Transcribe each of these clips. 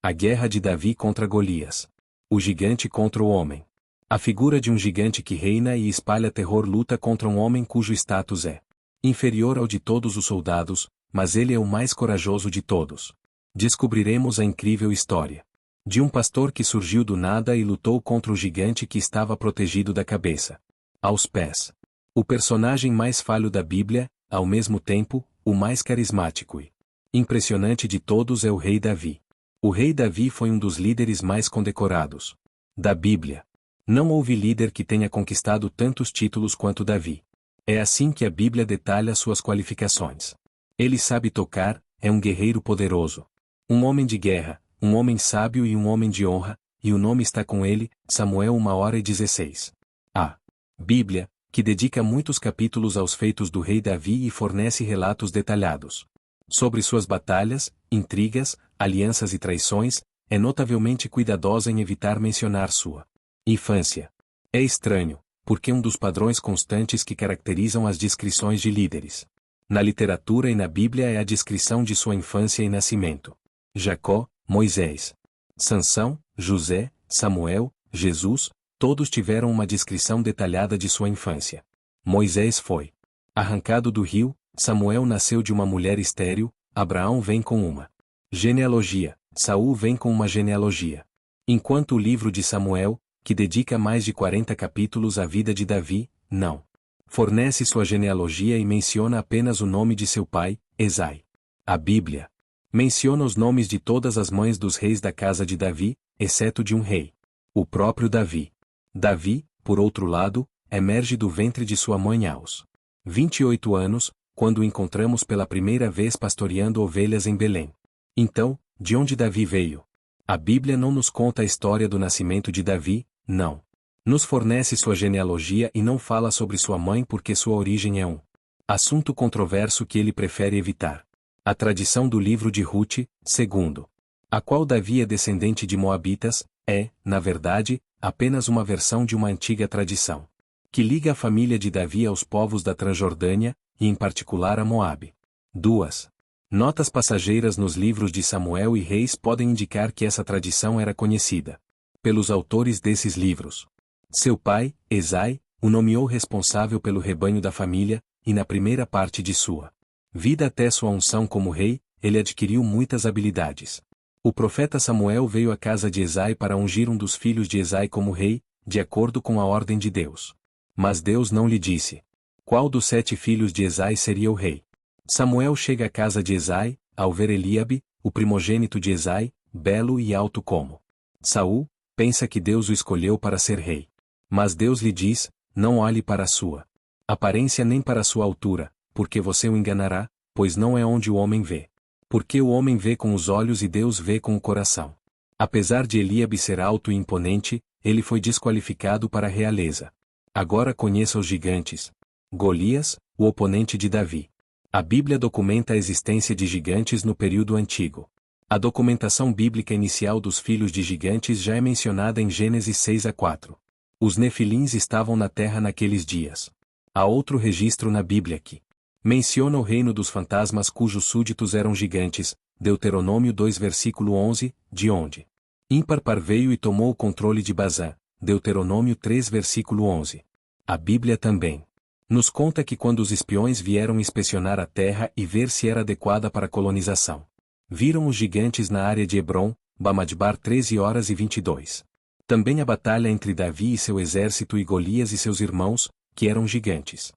A guerra de Davi contra Golias. O gigante contra o homem. A figura de um gigante que reina e espalha terror luta contra um homem cujo status é inferior ao de todos os soldados, mas ele é o mais corajoso de todos. Descobriremos a incrível história de um pastor que surgiu do nada e lutou contra o gigante que estava protegido da cabeça aos pés. O personagem mais falho da Bíblia, ao mesmo tempo, o mais carismático e impressionante de todos é o rei Davi. O rei Davi foi um dos líderes mais condecorados da Bíblia. Não houve líder que tenha conquistado tantos títulos quanto Davi. É assim que a Bíblia detalha suas qualificações. Ele sabe tocar, é um guerreiro poderoso. Um homem de guerra, um homem sábio e um homem de honra, e o nome está com ele, Samuel 1h16. A Bíblia, que dedica muitos capítulos aos feitos do rei Davi e fornece relatos detalhados sobre suas batalhas, intrigas, alianças e traições, é notavelmente cuidadosa em evitar mencionar sua infância. É estranho, porque um dos padrões constantes que caracterizam as descrições de líderes na literatura e na Bíblia é a descrição de sua infância e nascimento. Jacó, Moisés, Sansão, José, Samuel, Jesus, todos tiveram uma descrição detalhada de sua infância. Moisés foi arrancado do rio, Samuel nasceu de uma mulher estéril, Abraão vem com uma genealogia, Saul vem com uma genealogia. Enquanto o livro de Samuel, que dedica mais de 40 capítulos à vida de Davi, não fornece sua genealogia e menciona apenas o nome de seu pai, Esai. A Bíblia menciona os nomes de todas as mães dos reis da casa de Davi, exceto de um rei, o próprio Davi. Davi, por outro lado, emerge do ventre de sua mãe aos 28 anos, quando o encontramos pela primeira vez pastoreando ovelhas em Belém. Então, de onde Davi veio? A Bíblia não nos conta a história do nascimento de Davi, não. Nos fornece sua genealogia e não fala sobre sua mãe porque sua origem é um assunto controverso que ele prefere evitar. A tradição do livro de Rute, segundo a qual Davi é descendente de Moabitas, é, na verdade, apenas uma versão de uma antiga tradição que liga a família de Davi aos povos da Transjordânia, e em particular a Moabe. 2. Notas passageiras nos livros de Samuel e Reis podem indicar que essa tradição era conhecida pelos autores desses livros. Seu pai, Esai, o nomeou responsável pelo rebanho da família, e na primeira parte de sua vida até sua unção como rei, ele adquiriu muitas habilidades. O profeta Samuel veio à casa de Esai para ungir um dos filhos de Esai como rei, de acordo com a ordem de Deus. Mas Deus não lhe disse qual dos 7 filhos de Esai seria o rei. Samuel chega à casa de Esai, ao ver Eliabe, o primogênito de Esai, belo e alto como Saul, pensa que Deus o escolheu para ser rei. Mas Deus lhe diz, não olhe para a sua aparência nem para a sua altura, porque você o enganará, pois não é onde o homem vê. Porque o homem vê com os olhos e Deus vê com o coração. Apesar de Eliabe ser alto e imponente, ele foi desqualificado para a realeza. Agora conheça os gigantes. Golias, o oponente de Davi. A Bíblia documenta a existência de gigantes no período antigo. A documentação bíblica inicial dos filhos de gigantes já é mencionada em Gênesis 6-4. Os nefilins estavam na terra naqueles dias. Há outro registro na Bíblia que menciona o reino dos fantasmas cujos súditos eram gigantes, Deuteronômio 2 versículo 11, de onde Ímparpar veio e tomou o controle de Bazã, Deuteronômio 3 versículo 11. A Bíblia também nos conta que quando os espiões vieram inspecionar a terra e ver se era adequada para a colonização, viram os gigantes na área de Hebron, Bamidbar 13h22. Também a batalha entre Davi e seu exército e Golias e seus irmãos, que eram gigantes.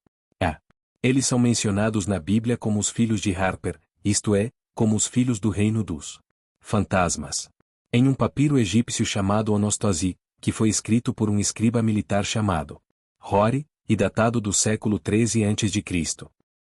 Eles são mencionados na Bíblia como os filhos de Harper, isto é, como os filhos do reino dos fantasmas. Em um papiro egípcio chamado Onostosi, que foi escrito por um escriba militar chamado Hori, e datado do século 13 a.C.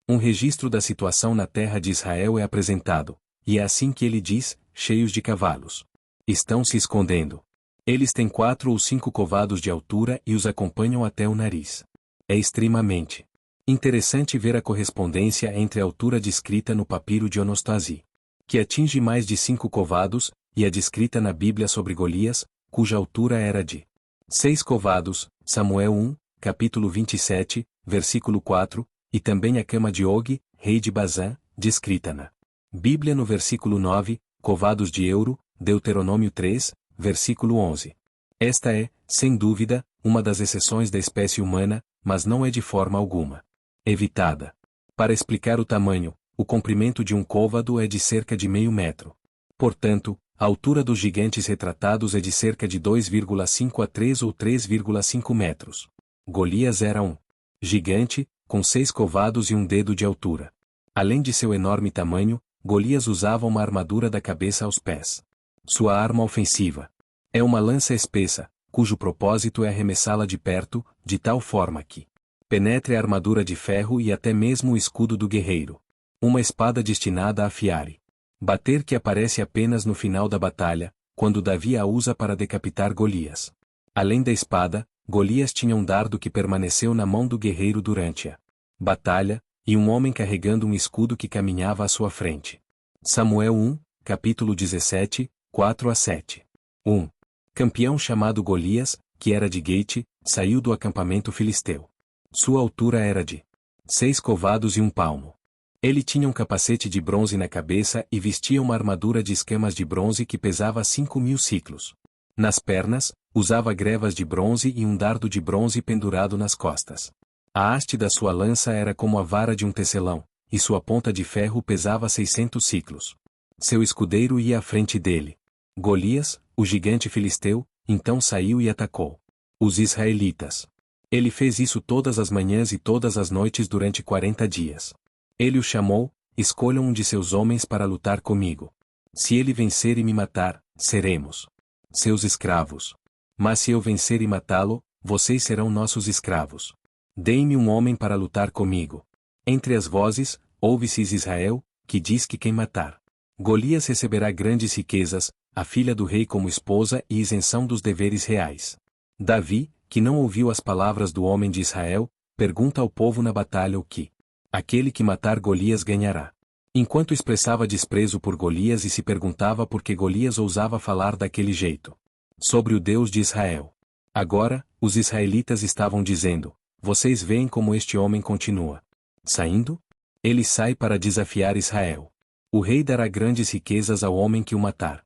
Um registro da situação na terra de Israel é apresentado, e é assim que ele diz, cheios de cavalos. Estão se escondendo. Eles têm 4 ou 5 covados de altura e os acompanham até o nariz. É extremamente interessante ver a correspondência entre a altura descrita no papiro de Onostosi, que atinge mais de 5 covados, e a descrita na Bíblia sobre Golias, cuja altura era de 6 covados, Samuel 1, capítulo 27, versículo 4, e também a cama de Og, rei de Bazã, descrita na Bíblia no versículo 9, covados de euro, Deuteronômio 3, versículo 11. Esta é, sem dúvida, uma das exceções da espécie humana, mas não é de forma alguma evitada. Para explicar o tamanho, o comprimento de um côvado é de cerca de meio metro. Portanto, a altura dos gigantes retratados é de cerca de 2,5 a 3 ou 3,5 metros. Golias era um gigante, com 6 covados e um dedo de altura. Além de seu enorme tamanho, Golias usava uma armadura da cabeça aos pés. Sua arma ofensiva é uma lança espessa, cujo propósito é arremessá-la de perto, de tal forma que penetre a armadura de ferro e até mesmo o escudo do guerreiro. Uma espada destinada a afiar e bater que aparece apenas no final da batalha, quando Davi a usa para decapitar Golias. Além da espada, Golias tinha um dardo que permaneceu na mão do guerreiro durante a batalha, e um homem carregando um escudo que caminhava à sua frente. Samuel 1, capítulo 17, 4 a 7. 1. Campeão chamado Golias, que era de Gate, saiu do acampamento filisteu. Sua altura era de 6 covados e 1 palmo. Ele tinha um capacete de bronze na cabeça e vestia uma armadura de escamas de bronze que pesava 5.000 ciclos. Nas pernas, usava grevas de bronze e um dardo de bronze pendurado nas costas. A haste da sua lança era como a vara de um tecelão, e sua ponta de ferro pesava 600 ciclos. Seu escudeiro ia à frente dele. Golias, o gigante filisteu, então saiu e atacou os israelitas. Ele fez isso todas as manhãs e todas as noites durante 40 dias. Ele o chamou: escolham um de seus homens para lutar comigo. Se ele vencer e me matar, seremos seus escravos. Mas se eu vencer e matá-lo, vocês serão nossos escravos. Deem-me um homem para lutar comigo. Entre as vozes, ouve-se Israel, que diz que quem matar Golias receberá grandes riquezas, a filha do rei como esposa e isenção dos deveres reais. Davi, que não ouviu as palavras do homem de Israel, pergunta ao povo na batalha o que aquele que matar Golias ganhará. Enquanto expressava desprezo por Golias e se perguntava por que Golias ousava falar daquele jeito sobre o Deus de Israel. Agora, os israelitas estavam dizendo: vocês veem como este homem continua saindo? Ele sai para desafiar Israel. O rei dará grandes riquezas ao homem que o matar.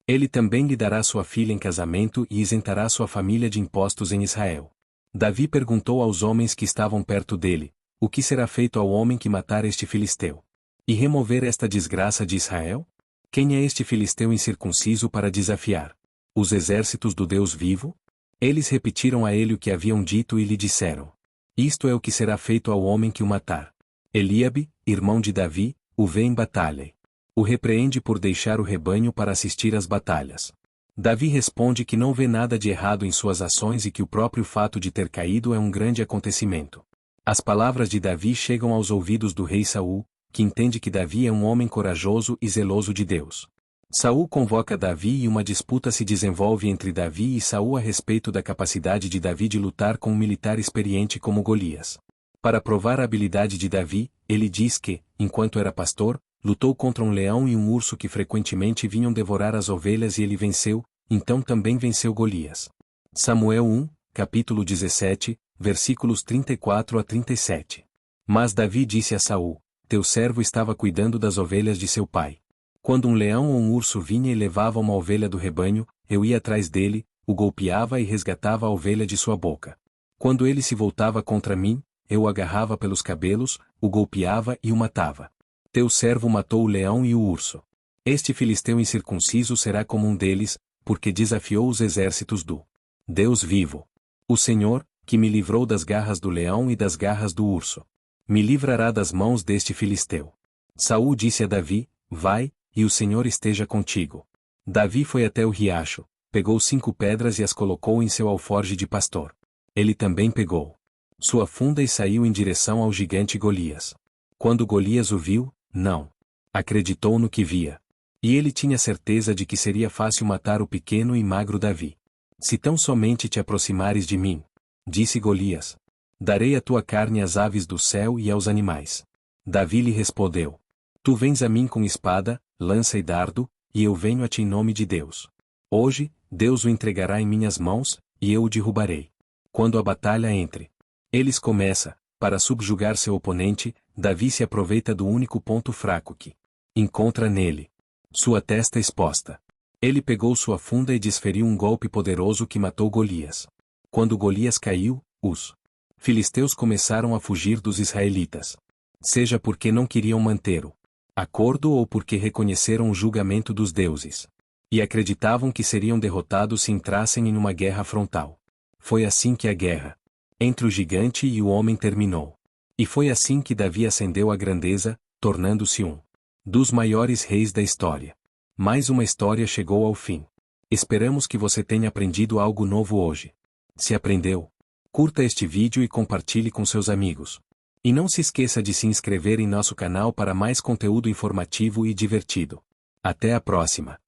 Ele também lhe dará sua filha em casamento e isentará sua família de impostos em Israel. Davi perguntou aos homens que estavam perto dele: o que será feito ao homem que matar este filisteu e remover esta desgraça de Israel? Quem é este filisteu incircunciso para desafiar os exércitos do Deus vivo? Eles repetiram a ele o que haviam dito e lhe disseram: isto é o que será feito ao homem que o matar. Eliabe, irmão de Davi, o vê em batalha. O repreende por deixar o rebanho para assistir às batalhas. Davi responde que não vê nada de errado em suas ações e que o próprio fato de ter caído é um grande acontecimento. As palavras de Davi chegam aos ouvidos do rei Saul, que entende que Davi é um homem corajoso e zeloso de Deus. Saul convoca Davi e uma disputa se desenvolve entre Davi e Saul a respeito da capacidade de Davi de lutar com um militar experiente como Golias. Para provar a habilidade de Davi, ele diz que, enquanto era pastor, lutou contra um leão e um urso que frequentemente vinham devorar as ovelhas e ele venceu, então também venceu Golias. Samuel 1, capítulo 17, versículos 34 a 37. Mas Davi disse a Saul: teu servo estava cuidando das ovelhas de seu pai. Quando um leão ou um urso vinha e levava uma ovelha do rebanho, eu ia atrás dele, o golpeava e resgatava a ovelha de sua boca. Quando ele se voltava contra mim, eu o agarrava pelos cabelos, o golpeava e o matava. Teu servo matou o leão e o urso. Este filisteu incircunciso será como um deles, porque desafiou os exércitos do Deus vivo. O Senhor, que me livrou das garras do leão e das garras do urso, me livrará das mãos deste filisteu. Saul disse a Davi: vai, e o Senhor esteja contigo. Davi foi até o riacho, pegou 5 pedras e as colocou em seu alforje de pastor. Ele também pegou sua funda e saiu em direção ao gigante Golias. Quando Golias o viu, não acreditou no que via. E ele tinha certeza de que seria fácil matar o pequeno e magro Davi. Se tão somente te aproximares de mim, disse Golias, darei a tua carne às aves do céu e aos animais. Davi lhe respondeu: tu vens a mim com espada, lança e dardo, e eu venho a ti em nome de Deus. Hoje, Deus o entregará em minhas mãos, e eu o derrubarei. Quando a batalha entre eles começa, para subjugar seu oponente, Davi se aproveita do único ponto fraco que encontra nele: sua testa exposta. Ele pegou sua funda e desferiu um golpe poderoso que matou Golias. Quando Golias caiu, os filisteus começaram a fugir dos israelitas. Seja porque não queriam manter o acordo ou porque reconheceram o julgamento dos deuses. E acreditavam que seriam derrotados se entrassem em uma guerra frontal. Foi assim que a guerra entre o gigante e o homem terminou. E foi assim que Davi ascendeu à grandeza, tornando-se um dos maiores reis da história. Mais uma história chegou ao fim. Esperamos que você tenha aprendido algo novo hoje. Se aprendeu, curta este vídeo e compartilhe com seus amigos. E não se esqueça de se inscrever em nosso canal para mais conteúdo informativo e divertido. Até a próxima!